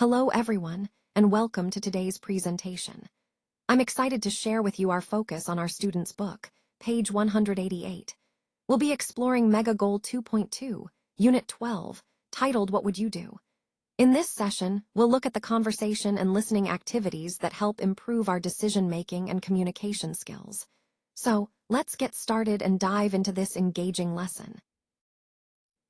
Hello everyone, and welcome to today's presentation. I'm excited to share with you our focus on our student's book, page 188. We'll be exploring Mega Goal 2.2, Unit 12, titled What Would You Do? In this session, we'll look at the conversation and listening activities that help improve our decision-making and communication skills. So, let's get started and dive into this engaging lesson.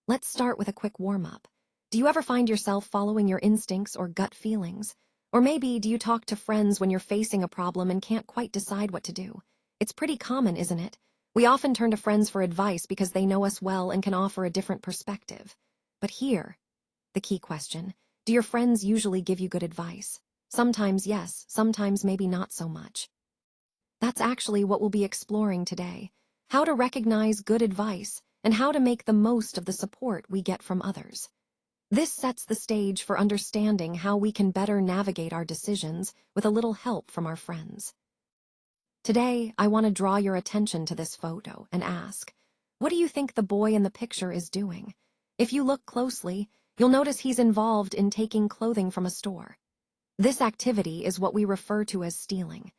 Let's start with a quick warm-up. Do you ever find yourself following your instincts or gut feelings? Or maybe do you talk to friends when you're facing a problem and can't quite decide what to do? It's pretty common, isn't it? We often turn to friends for advice because they know us well and can offer a different perspective. But here, the key question, do your friends usually give you good advice? Sometimes yes, sometimes maybe not so much. That's actually what we'll be exploring today, how to recognize good advice and how to make the most of the support we get from others. This sets the stage for understanding how we can better navigate our decisions with a little help from our friends. Today, I want to draw your attention to this photo and ask, what do you think the boy in the picture is doing? If you look closely, you'll notice he's involved in taking clothing from a store. This activity is what we refer to as stealing.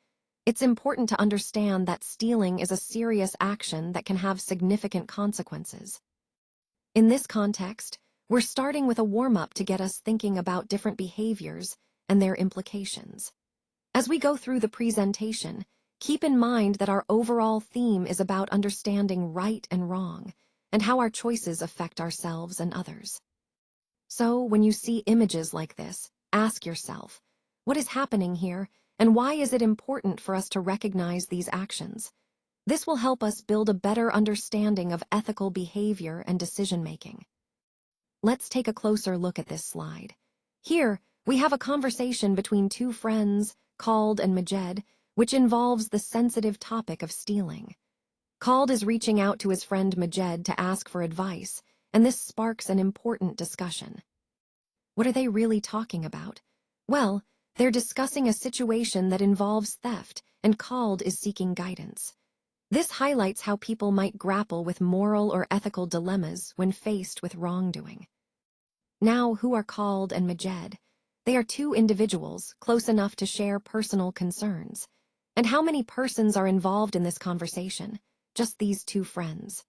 It's important to understand that stealing is a serious action that can have significant consequences. In this context, we're starting with a warm-up to get us thinking about different behaviors and their implications. As we go through the presentation, keep in mind that our overall theme is about understanding right and wrong and how our choices affect ourselves and others. So, when you see images like this, ask yourself, what is happening here and why is it important for us to recognize these actions? This will help us build a better understanding of ethical behavior and decision-making. Let's take a closer look at this slide. Here, we have a conversation between two friends, Khaled and Majid, which involves the sensitive topic of stealing. Khaled is reaching out to his friend Majid to ask for advice, and this sparks an important discussion. What are they really talking about? Well, they're discussing a situation that involves theft, and Khaled is seeking guidance. This highlights how people might grapple with moral or ethical dilemmas when faced with wrongdoing. Now, who are Khaled and Majid? They are two individuals close enough to share personal concerns. And how many persons are involved in this conversation? Just these two friends.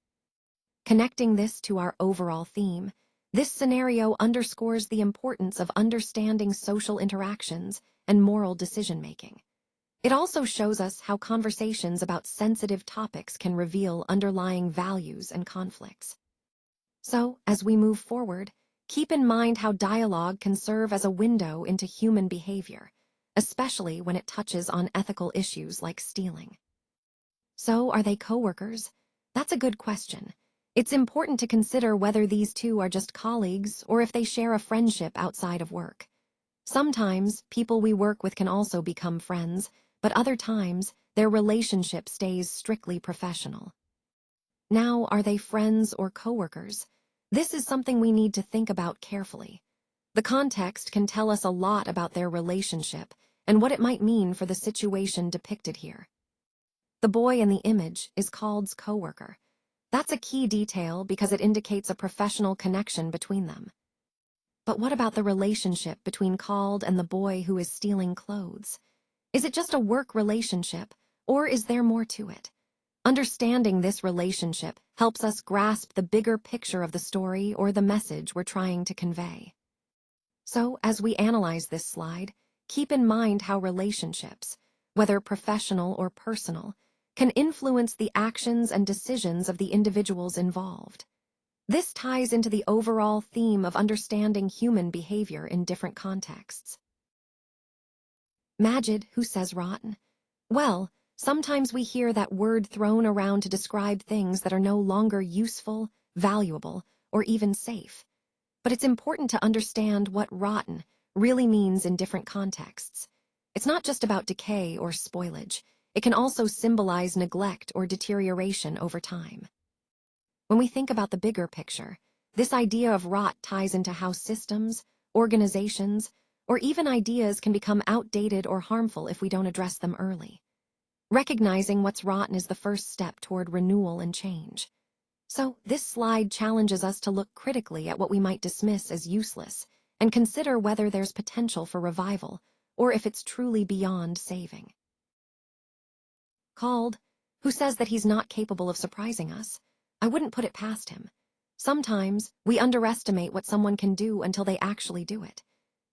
Connecting this to our overall theme, this scenario underscores the importance of understanding social interactions and moral decision-making. It also shows us how conversations about sensitive topics can reveal underlying values and conflicts. So, as we move forward, keep in mind how dialogue can serve as a window into human behavior, especially when it touches on ethical issues like stealing. So, are they coworkers? That's a good question. It's important to consider whether these two are just colleagues or if they share a friendship outside of work. Sometimes, people we work with can also become friends, but other times, their relationship stays strictly professional. Now, are they friends or coworkers? This is something we need to think about carefully. The context can tell us a lot about their relationship and what it might mean for the situation depicted here. The boy in the image is Khaled's coworker. That's a key detail because it indicates a professional connection between them. But what about the relationship between Khaled and the boy who is stealing clothes? Is it just a work relationship, or is there more to it? Understanding this relationship helps us grasp the bigger picture of the story or the message we're trying to convey. So, as we analyze this slide, keep in mind how relationships, whether professional or personal, can influence the actions and decisions of the individuals involved. This ties into the overall theme of understanding human behavior in different contexts. Majid, who says rotten? Well, sometimes we hear that word thrown around to describe things that are no longer useful, valuable, or even safe. But it's important to understand what rotten really means in different contexts. It's not just about decay or spoilage. It can also symbolize neglect or deterioration over time. When we think about the bigger picture, this idea of rot ties into how systems, organizations, or even ideas can become outdated or harmful if we don't address them early. Recognizing what's rotten is the first step toward renewal and change. So, this slide challenges us to look critically at what we might dismiss as useless and consider whether there's potential for revival or if it's truly beyond saving. Khaled, who says that he's not capable of surprising us, I wouldn't put it past him. Sometimes we underestimate what someone can do until they actually do it.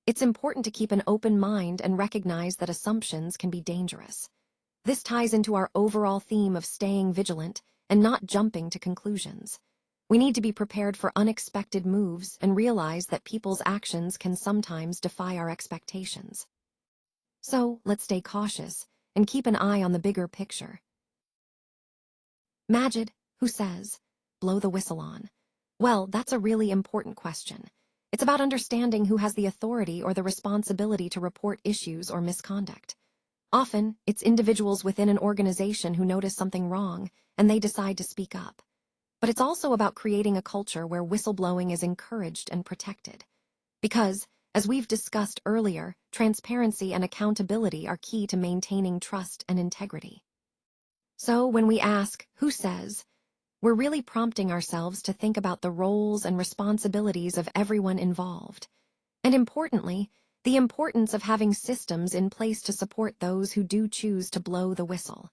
It's important to keep an open mind and recognize that assumptions can be dangerous. This ties into our overall theme of staying vigilant and not jumping to conclusions. We need to be prepared for unexpected moves and realize that people's actions can sometimes defy our expectations. So, let's stay cautious and keep an eye on the bigger picture. Majid, who says, blow the whistle on. Well, that's a really important question. It's about understanding who has the authority or the responsibility to report issues or misconduct. Often, it's individuals within an organization who notice something wrong and they decide to speak up. But it's also about creating a culture where whistleblowing is encouraged and protected. Because, as we've discussed earlier, transparency and accountability are key to maintaining trust and integrity. So, when we ask, who says, we're really prompting ourselves to think about the roles and responsibilities of everyone involved. And importantly, the importance of having systems in place to support those who do choose to blow the whistle.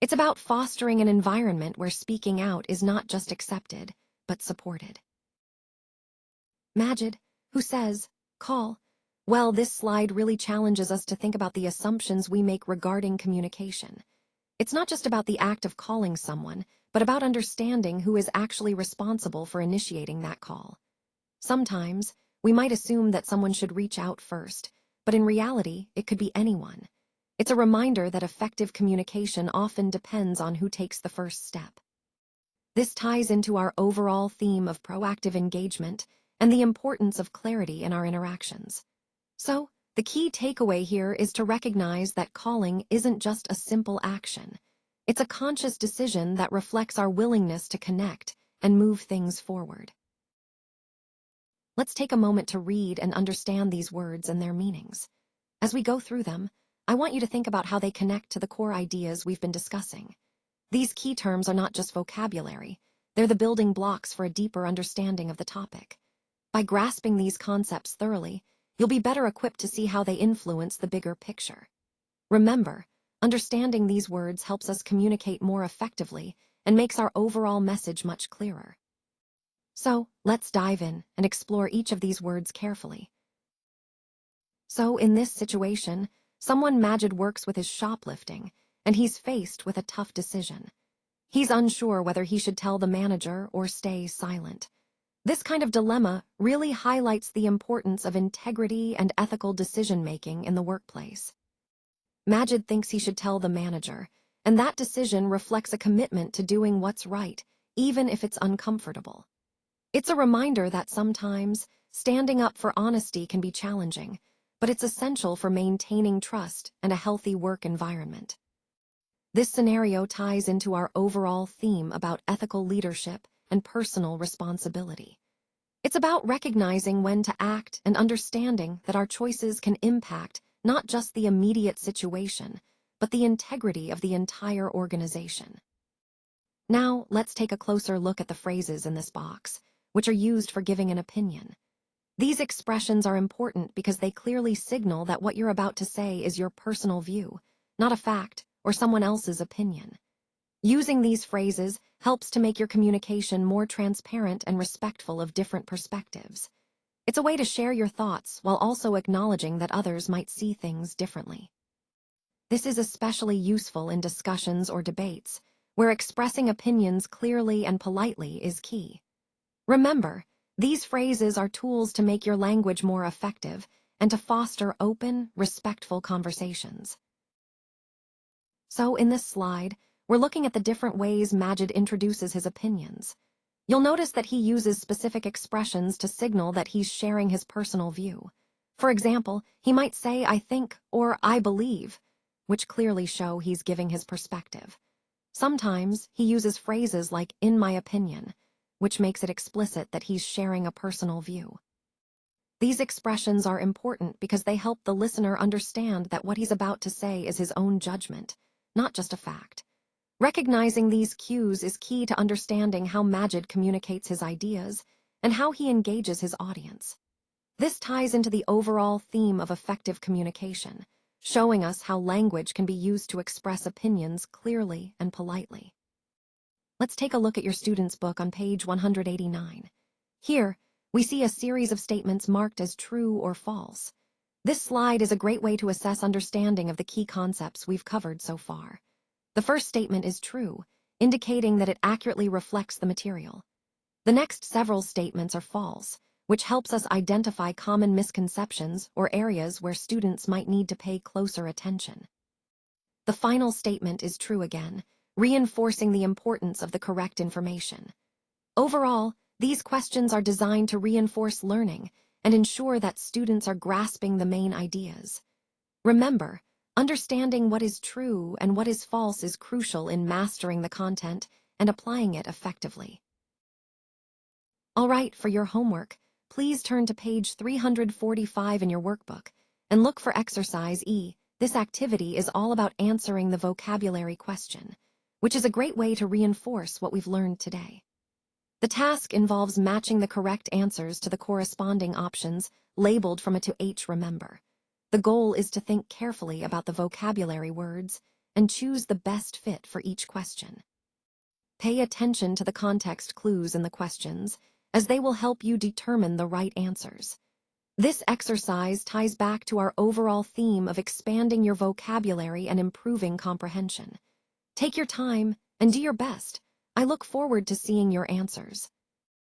It's about fostering an environment where speaking out is not just accepted, but supported. Majid, who says, call. Well, this slide really challenges us to think about the assumptions we make regarding communication. It's not just about the act of calling someone, but about understanding who is actually responsible for initiating that call. Sometimes, we might assume that someone should reach out first, but in reality, it could be anyone. It's a reminder that effective communication often depends on who takes the first step. This ties into our overall theme of proactive engagement and the importance of clarity in our interactions. So, the key takeaway here is to recognize that calling isn't just a simple action. It's a conscious decision that reflects our willingness to connect and move things forward. Let's take a moment to read and understand these words and their meanings. As we go through them, I want you to think about how they connect to the core ideas we've been discussing. These key terms are not just vocabulary, they're the building blocks for a deeper understanding of the topic. By grasping these concepts thoroughly, you'll be better equipped to see how they influence the bigger picture. Remember, understanding these words helps us communicate more effectively and makes our overall message much clearer. So, let's dive in and explore each of these words carefully. So, in this situation, someone Majid works with is shoplifting, and he's faced with a tough decision. He's unsure whether he should tell the manager or stay silent. This kind of dilemma really highlights the importance of integrity and ethical decision-making in the workplace. Majid thinks he should tell the manager, and that decision reflects a commitment to doing what's right, even if it's uncomfortable. It's a reminder that sometimes standing up for honesty can be challenging, but it's essential for maintaining trust and a healthy work environment. This scenario ties into our overall theme about ethical leadership and personal responsibility. It's about recognizing when to act and understanding that our choices can impact not just the immediate situation, but the integrity of the entire organization. Now, let's take a closer look at the phrases in this box, which are used for giving an opinion. These expressions are important because they clearly signal that what you're about to say is your personal view, not a fact or someone else's opinion. Using these phrases helps to make your communication more transparent and respectful of different perspectives. It's a way to share your thoughts while also acknowledging that others might see things differently. This is especially useful in discussions or debates, where expressing opinions clearly and politely is key. Remember, these phrases are tools to make your language more effective and to foster open, respectful conversations. So, in this slide, we're looking at the different ways Majid introduces his opinions. You'll notice that he uses specific expressions to signal that he's sharing his personal view. For example, he might say, I think, or I believe, which clearly show he's giving his perspective. Sometimes he uses phrases like, in my opinion, which makes it explicit that he's sharing a personal view. These expressions are important because they help the listener understand that what he's about to say is his own judgment, not just a fact. Recognizing these cues is key to understanding how Majid communicates his ideas and how he engages his audience. This ties into the overall theme of effective communication, showing us how language can be used to express opinions clearly and politely. Let's take a look at your student's book on page 189. Here, we see a series of statements marked as true or false. This slide is a great way to assess understanding of the key concepts we've covered so far. The first statement is true, indicating that it accurately reflects the material. The next several statements are false, which helps us identify common misconceptions or areas where students might need to pay closer attention. The final statement is true again, reinforcing the importance of the correct information. Overall, these questions are designed to reinforce learning and ensure that students are grasping the main ideas. Remember, understanding what is true and what is false is crucial in mastering the content and applying it effectively. All right, for your homework, please turn to page 345 in your workbook and look for exercise E. This activity is all about answering the vocabulary question, which is a great way to reinforce what we've learned today. The task involves matching the correct answers to the corresponding options labeled from A to H. Remember, the goal is to think carefully about the vocabulary words and choose the best fit for each question. Pay attention to the context clues in the questions, as they will help you determine the right answers. This exercise ties back to our overall theme of expanding your vocabulary and improving comprehension. Take your time and do your best. I look forward to seeing your answers.